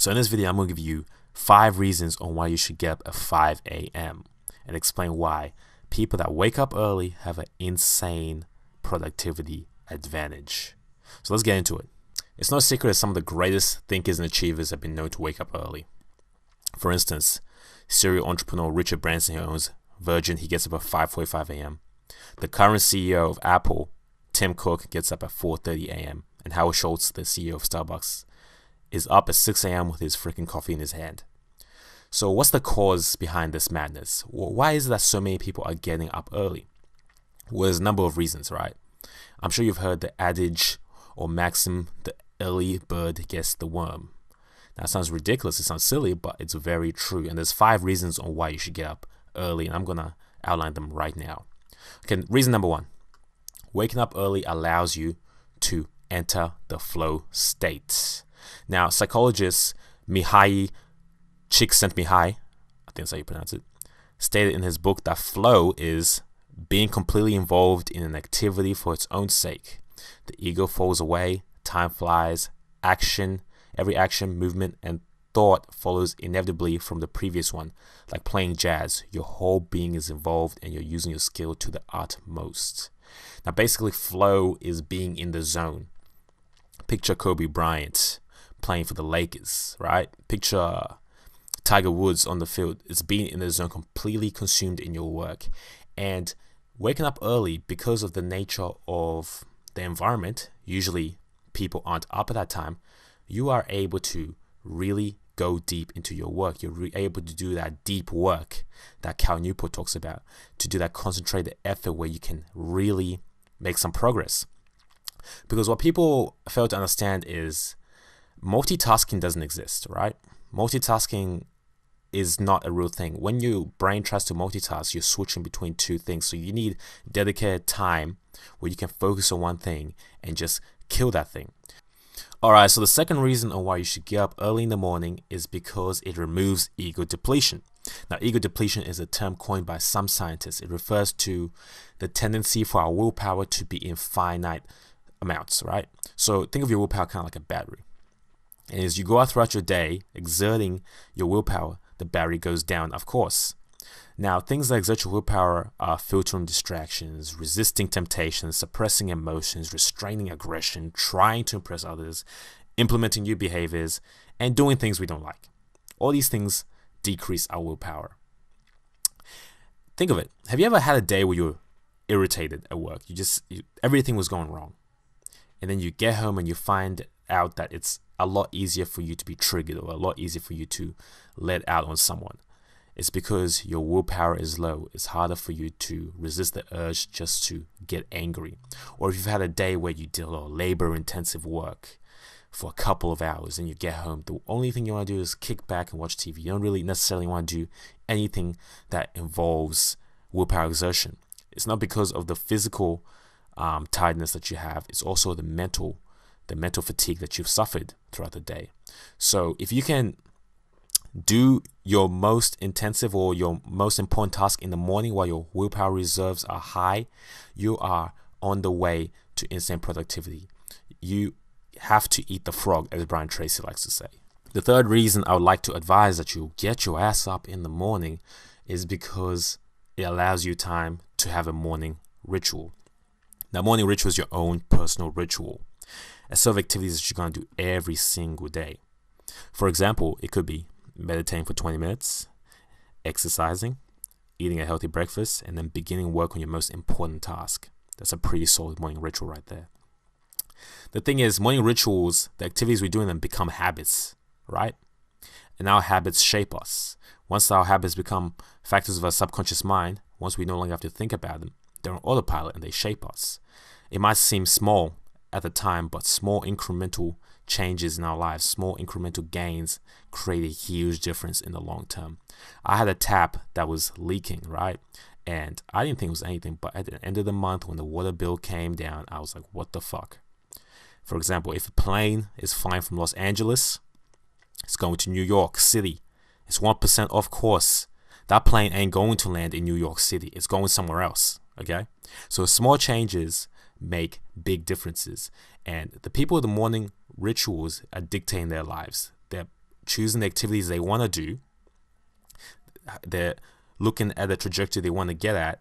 So in this video, I'm going to give you 5 reasons on why you should get up at 5 a.m. and explain why people that wake up early have an insane productivity advantage. So let's get into it. It's no secret that some of the greatest thinkers and achievers have been known to wake up early. For instance, serial entrepreneur Richard Branson, who owns Virgin, he gets up at 5:45 a.m. The current CEO of Apple, Tim Cook, gets up at 4:30 a.m. And Howard Schultz, the CEO of Starbucks, is up at 6 a.m. with his freaking coffee in his hand. So what's the cause behind this madness? Why is it that so many people are getting up early? Well, there's a number of reasons, right? I'm sure you've heard the adage or maxim, the early bird gets the worm. Now, it sounds ridiculous, it sounds silly, but it's very true. And there's 5 reasons on why you should get up early, and I'm going to outline them right now. Okay, reason number 1. Waking up early allows you to enter the flow state. Now, psychologist Mihai Csikszentmihalyi, I think that's how you pronounce it, stated in his book that flow is being completely involved in an activity for its own sake. The ego falls away, time flies, every action, movement, and thought follows inevitably from the previous one. Like playing jazz, your whole being is involved and you're using your skill to the utmost. Now, basically, flow is being in the zone. Picture Kobe Bryant playing for the Lakers, right? Picture Tiger Woods on the field. It's being in the zone, completely consumed in your work. And waking up early, because of the nature of the environment, usually people aren't up at that time, you are able to really go deep into your work. You're able to do that deep work that Cal Newport talks about, to do that concentrated effort where you can really make some progress. Because what people fail to understand is multitasking doesn't exist, right? Multitasking is not a real thing. When your brain tries to multitask, you're switching between 2 things. So you need dedicated time where you can focus on one thing and just kill that thing. Alright, so the second reason on why you should get up early in the morning is because it removes ego depletion. Now, ego depletion is a term coined by some scientists. It refers to the tendency for our willpower to be in finite amounts, right? So think of your willpower kind of like a battery. And as you go out throughout your day, exerting your willpower, the battery goes down, of course. Now, things that exert your willpower are filtering distractions, resisting temptations, suppressing emotions, restraining aggression, trying to impress others, implementing new behaviors, and doing things we don't like. All these things decrease our willpower. Think of it. Have you ever had a day where you're irritated at work? Everything was going wrong. And then you get home and you find out that it's a lot easier for you to be triggered, or a lot easier for you to let out on someone. It's because your willpower is low. It's harder for you to resist the urge just to get angry. Or if you've had a day where you did a lot of labor-intensive work for a couple of hours and you get home, the only thing you want to do is kick back and watch TV. You don't really necessarily want to do anything that involves willpower exertion. It's not because of the physical tiredness that you have. It's also the mental fatigue that you've suffered throughout the day. So if you can do your most intensive or your most important task in the morning while your willpower reserves are high, you are on the way to insane productivity. You have to eat the frog, as Brian Tracy likes to say. The third reason I would like to advise that you get your ass up in the morning is because it allows you time to have a morning ritual. Now, morning ritual is your own personal ritual. A set of activities that you're going to do every single day. For example, it could be meditating for 20 minutes, exercising, eating a healthy breakfast, and then beginning work on your most important task. That's a pretty solid morning ritual right there. The thing is, morning rituals, the activities we do in them become habits, right? And our habits shape us. Once our habits become factors of our subconscious mind, once we no longer have to think about them, they're on autopilot and they shape us. It might seem small at the time, but small incremental changes in our lives, small incremental gains create a huge difference in the long term. I had a tap that was leaking, right? And I didn't think it was anything, but at the end of the month when the water bill came down, I was like, what the fuck? For example, if a plane is flying from Los Angeles, it's going to New York City, it's 1% off course. That plane ain't going to land in New York City. It's going somewhere else, okay? So small changes make big differences. And the people with the morning rituals are dictating their lives. They're choosing the activities they want to do. They're looking at the trajectory they want to get at,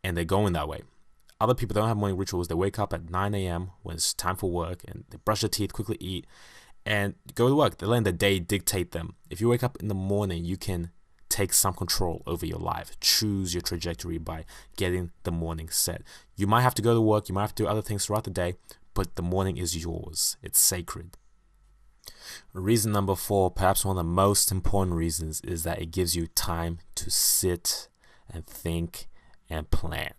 and they're going that way. Other people don't have morning rituals. They wake up at 9 a.m. when it's time for work, and they brush their teeth, quickly eat, and go to work. They're letting the day dictate them. If you wake up in the morning, you can take some control over your life. Choose your trajectory by getting the morning set. You might have to go to work. You might have to do other things throughout the day, but the morning is yours. It's sacred. Reason number 4, perhaps one of the most important reasons, is that it gives you time to sit and think and plan.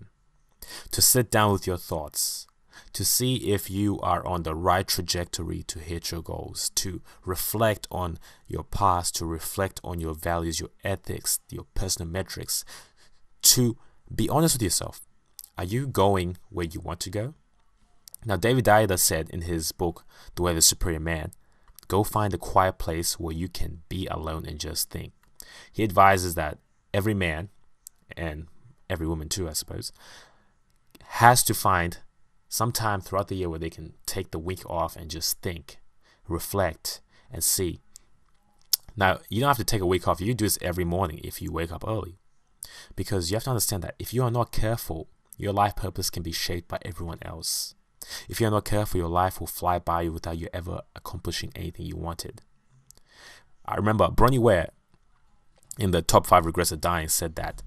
To sit down with your thoughts, to see if you are on the right trajectory to hit your goals, to reflect on your past, to reflect on your values, your ethics, your personal metrics, to be honest with yourself. Are you going where you want to go? Now, David Dyer said in his book, The Way of the Superior Man, go find a quiet place where you can be alone and just think. He advises that every man, and every woman too, I suppose, has to find some time throughout the year where they can take the week off and just think, reflect, and see. Now, you don't have to take a week off. You do this every morning if you wake up early. Because you have to understand that if you are not careful, your life purpose can be shaped by everyone else. If you're not careful, your life will fly by you without you ever accomplishing anything you wanted. I remember Bronnie Ware, in the top 5 regrets of dying, said that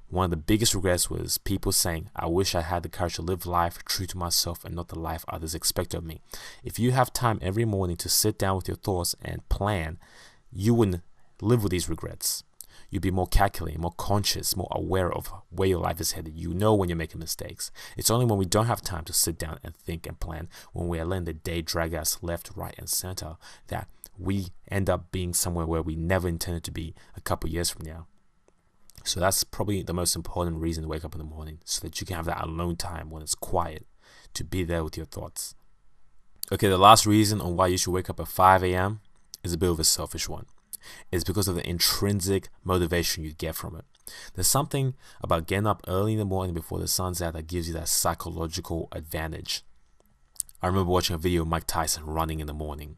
one of the biggest regrets was people saying, I wish I had the courage to live life true to myself and not the life others expect of me. If you have time every morning to sit down with your thoughts and plan, you wouldn't live with these regrets. You'd be more calculating, more conscious, more aware of where your life is headed. You know when you're making mistakes. It's only when we don't have time to sit down and think and plan, when we are letting the day drag us left, right, and center, that we end up being somewhere where we never intended to be a couple years from now. So that's probably the most important reason to wake up in the morning, so that you can have that alone time when it's quiet, to be there with your thoughts. Okay, the last reason on why you should wake up at 5 a.m. is a bit of a selfish one. It's because of the intrinsic motivation you get from it. There's something about getting up early in the morning before the sun's out that gives you that psychological advantage. I remember watching a video of Mike Tyson running in the morning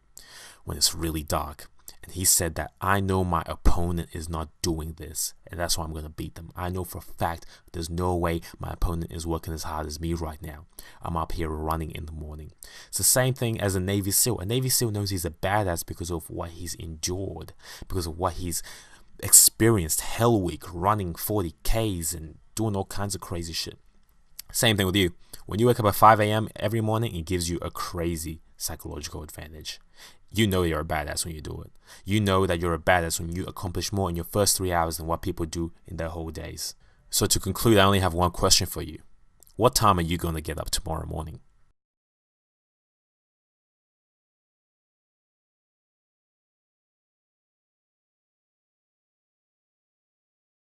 when it's really dark. And he said that, I know my opponent is not doing this, and that's why I'm going to beat them. I know for a fact there's no way my opponent is working as hard as me right now. I'm up here running in the morning. It's the same thing as a Navy SEAL. A Navy SEAL knows he's a badass because of what he's endured, because of what he's experienced. Hell Week, running 40 Ks and doing all kinds of crazy shit. Same thing with you. When you wake up at 5 a.m. every morning, it gives you a crazy psychological advantage. You know you're a badass when you do it. You know that you're a badass when you accomplish more in your first 3 hours than what people do in their whole days. So to conclude, I only have one question for you. What time are you going to get up tomorrow morning?